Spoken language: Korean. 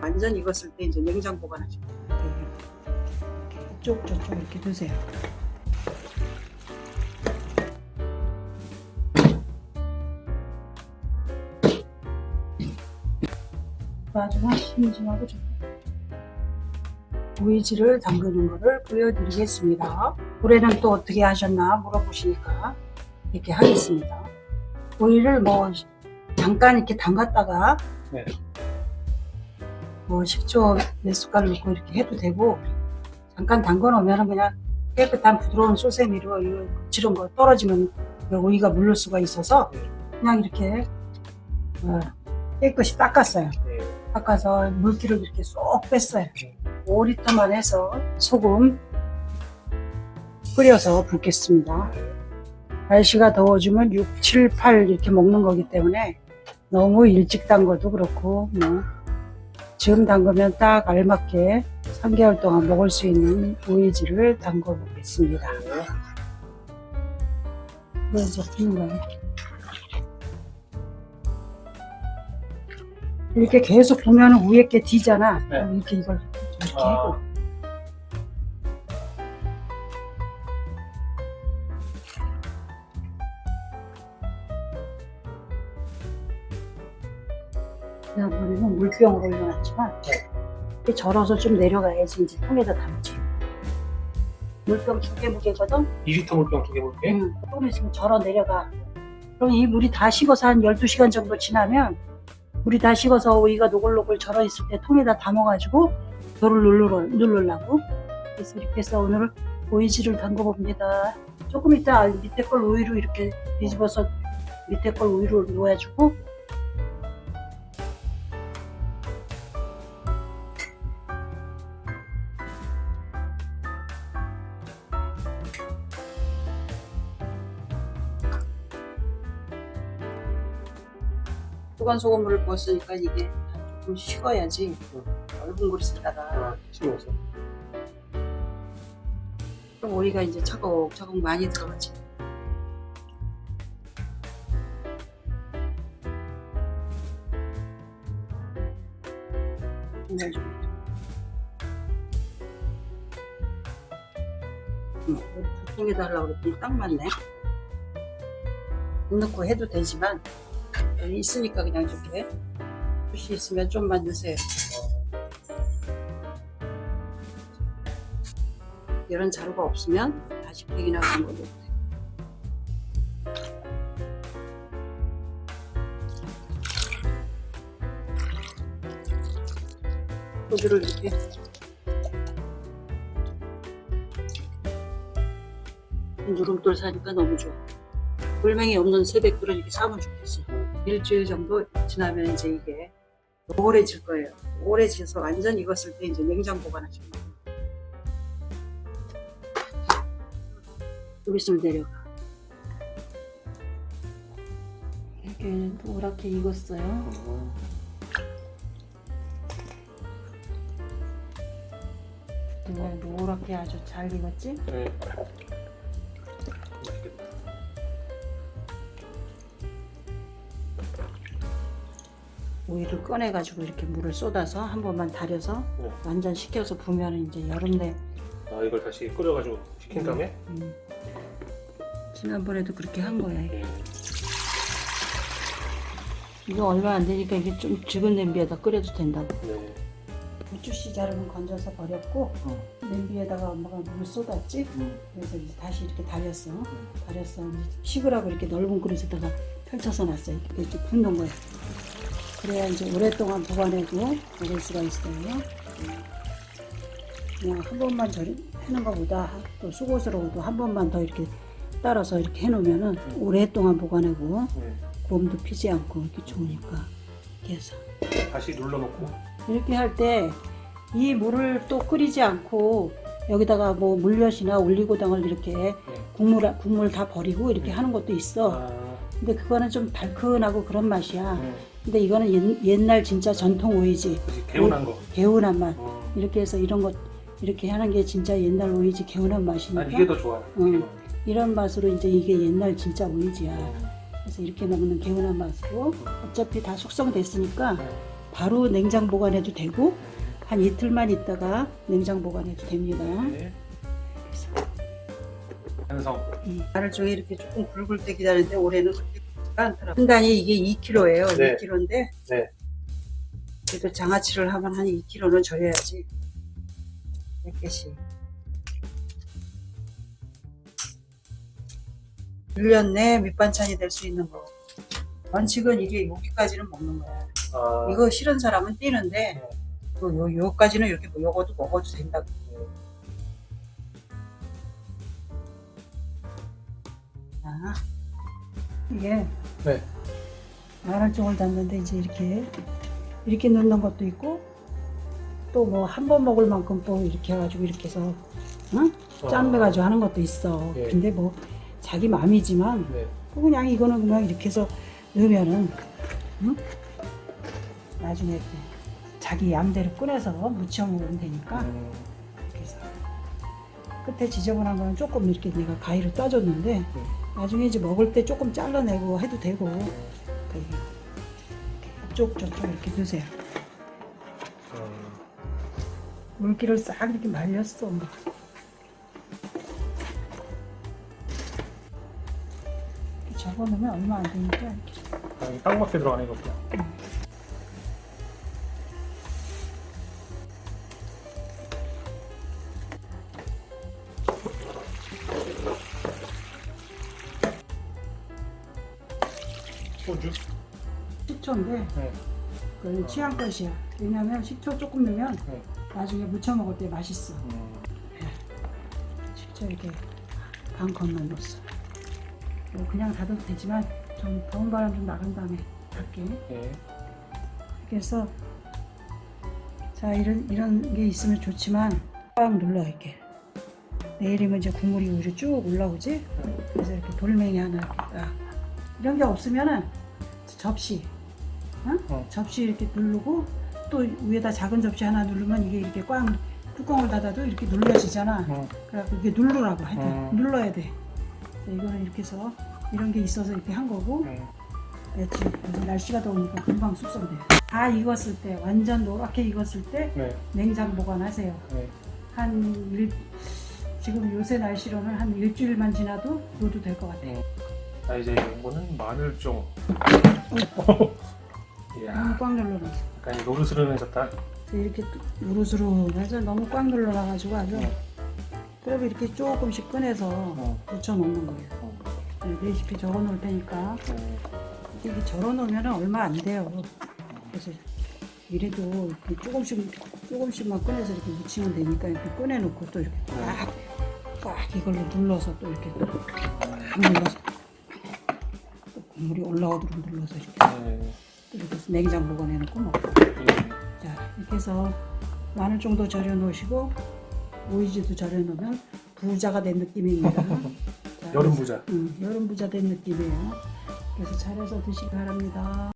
완전 익었을 때 이제 냉장 보관하시면 돼요. 이쪽 저쪽 이렇게 드세요. 마지막 심심하고 좀 오이지를 담그는 거를 보여드리겠습니다. 올해는 또 어떻게 하셨나 물어보시니까 이렇게 하겠습니다. 오이를 뭐 잠깐 이렇게 담갔다가 네. 뭐 식초 몇 숟갈 넣고 이렇게 해도 되고, 잠깐 담궈 놓으면 그냥 깨끗한 부드러운 소세미로 이 지른 거 떨어지면 오이가 물릴 수가 있어서 그냥 이렇게 깨끗이 닦았어요. 닦아서 물기를 이렇게 쏙 뺐어요. 5리터만 해서 소금 끓여서 붓겠습니다. 날씨가 더워지면 6, 7, 8 이렇게 먹는 거기 때문에 너무 일찍 담궈도 그렇고, 뭐 지금 담그면 딱 알맞게 3개월 동안 먹을 수 있는 오이지를 담궈 보겠습니다. 그래서 붓는 거예요. 이렇게 계속 보면 위에 게 뒤잖아. 네. 이렇게 이걸 이렇게 해고. 지난번에는 물병으로 올려놨지만 이렇게 절어서 좀 내려가야지 이제 통에다 담지. 물병 2개 무게거든? 2리터 물병 2개 물게? 응. 조금 있으면 절어 내려가. 그럼 이 물이 다 식어서 한 12시간 정도 지나면 물이 다 식어서 오이가 노골노골 절어 있을 때 통에다 담아가지고 돌을 누르려고. 그래서 이렇게 해서 오늘 오이지를 담궈 봅니다. 조금 이따 밑에 걸 우유로 이렇게 뒤집어서 밑에 걸 우유로 놓아주고, 수건 소금물을 부었으니까 이게 좀 식어야지. 넓은 그릇에다가. 식어서. 그럼 오이가 이제 차곡차곡 많이 들어가지. 두 통에다 하려고 그랬더니 딱 맞네. 못 넣고 해도 되지만 여기 있으니까 그냥 이렇게 붓이 있으면 좀만 넣으세요. 이런 자루가 없으면 다시 백이나 그런 거 넣어도 돼요. 소주를 이렇게 누름돌 사니까 너무 좋아. 돌멩이 없는 세뱃돌은 이렇게 사면 좋겠어. 일주일 정도 지나면 이제 이게 오래질 거예요. 오래져서 완전 익었을 때 이제 냉장 보관하시면 돼요. 좀 있으면 내려가. 이렇게 노랗게 익었어요. 정말 노랗게 아주 잘 익었지? 네. 오이를 꺼내가지고 이렇게 물을 쏟아서 한 번만 달여서 완전 식혀서 부으면 이제 여름 내. 아, 이걸 다시 끓여가지고 식힌 다음에? 지난번에도 그렇게 한 거야. 이거 얼마 안 되니까 이게 좀 적은 냄비에다 끓여도 된다고. 네. 고추씨 자르면 건져서 버렸고, 냄비에다가 엄마가 물 쏟았지. 그래서 이제 다시 이렇게 달였어. 달였어. 이제 식으라고 이렇게 넓은 그릇에다가 펼쳐서 놨어요. 이렇게 붓는 거야. 그래야 이제 오랫동안 보관해도 먹을 수가 있어요. 그냥 한 번만 해놓은 것보다 또 수고스러워도 한 번만 더 이렇게 따라서 이렇게 해놓으면은 오랫동안 보관하고 곰도 피지 않고 이렇게 좋으니까. 이렇게 해서 다시 눌러놓고 이렇게 할 때 이 물을 또 끓이지 않고 여기다가 뭐 물엿이나 올리고당을 이렇게 국물 다 버리고 이렇게 하는 것도 있어. 근데 그거는 좀 달큰하고 그런 맛이야. 근데 이거는 옛날 진짜 전통 오이지. 개운한 거. 개운한 맛. 이렇게 해서 이런 것 이렇게 하는 게 진짜 옛날 오이지 개운한 맛이니까. 이게 더 좋아요. 이런 맛으로 이제 이게 옛날 진짜 오이지야. 그래서 이렇게 먹는 개운한 맛으로 어차피 다 숙성됐으니까 바로 냉장 보관해도 되고 한 이틀만 있다가 냉장 보관해도 됩니다. 네. 완성. 하루 종일 이렇게 조금 굵을 때 기다리는데 올해는 그렇게 굵지가 않더라고요. 한 단이 이게 2kg예요. 네. 2kg인데 네. 그래도 장아찌를 하면 한 2kg는 절여야지. 100개씩. 1년 내 밑반찬이 될 수 있는 거. 원칙은 이게 여기까지는 먹는 거야. 아, 이거 싫은 사람은 뛰는데 요까지는 이렇게 요거도 먹어도 된다고. 자, 이게 네. 마늘종을 담는데 이제 이렇게 넣는 것도 있고 또 뭐 한 번 먹을 만큼 또 이렇게 해가지고 이렇게 해서 응? 짠매가지고 하는 것도 있어. 예. 근데 뭐 자기 마음이지만 네. 또 그냥 이거는 그냥 이렇게 해서 넣으면은 응? 나중에 이렇게 자기 얌대로 꺼내서 무쳐 먹으면 되니까 이렇게 해서 끝에 지저분한 거는 조금 이렇게 내가 가위로 따줬는데 나중에 이제 먹을 때 조금 잘라내고 해도 되고 이렇게 이쪽 저쪽 이렇게 넣으세요. 물기를 싹 이렇게 말렸어. 뭐. 이렇게 접어놓으면 얼마 안 되니까 이렇게. 딱 맞게 들어가네 이것도. 소주? 식초인데 네. 그건 취향껏이야. 왜냐면 식초 조금 넣으면 네. 나중에 무쳐 먹을 때 맛있어. 식초 이렇게 반 건너 넣었어. 뭐 그냥 닫아도 되지만 좀 더운 바람 좀 나간 다음에 닫게. 네. 이렇게 해서 자 이런 게 있으면 좋지만 꽉 눌러 이렇게. 내일이면 이제 국물이 위로 쭉 올라오지. 그래서 이렇게 돌멩이 하나 이렇게 딱. 이런 게 없으면은 접시, 접시 이렇게 누르고 또 위에다 작은 접시 하나 누르면 이게 이렇게 꽉 뚜껑을 닫아도 이렇게 눌려지잖아. 그래갖고 이게 누르라고 하여튼 눌러야 돼. 이거는 이렇게 해서 이런 게 있어서 이렇게 한 거고. 그렇지. 요즘 날씨가 더우니까 금방 숙성돼. 다 익었을 때 완전 노랗게 익었을 때 네. 냉장 보관하세요. 네. 지금 요새 날씨로는 한 일주일만 지나도 넣어도 될 것 같아요. 자 이제 이거는 마늘종. 이야. 너무 꽉 눌러놔. 약간 노르스름해졌다. 이렇게 우르스름해서 너무 꽉 눌러놔가지고 아주. 그리고 이렇게 조금씩 꺼내서 묻혀 놓는 거예요. 레시피 적어 놓을 테니까. 이게 절어 놓으면 얼마 안 돼요. 그래서 이래도 이렇게 조금씩만 꺼내서 이렇게 묻히면 되니까 이렇게 꺼내놓고 또 이렇게 꽉 이걸로 눌러서 또 이렇게 꽉 눌러서 또 국물이 올라오도록 눌러서 이렇게 또 이렇게 해서 냉장 보관해놓고 먹고. 자 이렇게 해서 마늘 정도 절여 놓으시고 오이지도 절여 놓으면 부자가 된 느낌입니다. 자, 여름 부자. 여름 부자 된 느낌이에요. 그래서 잘해서 드시기 바랍니다.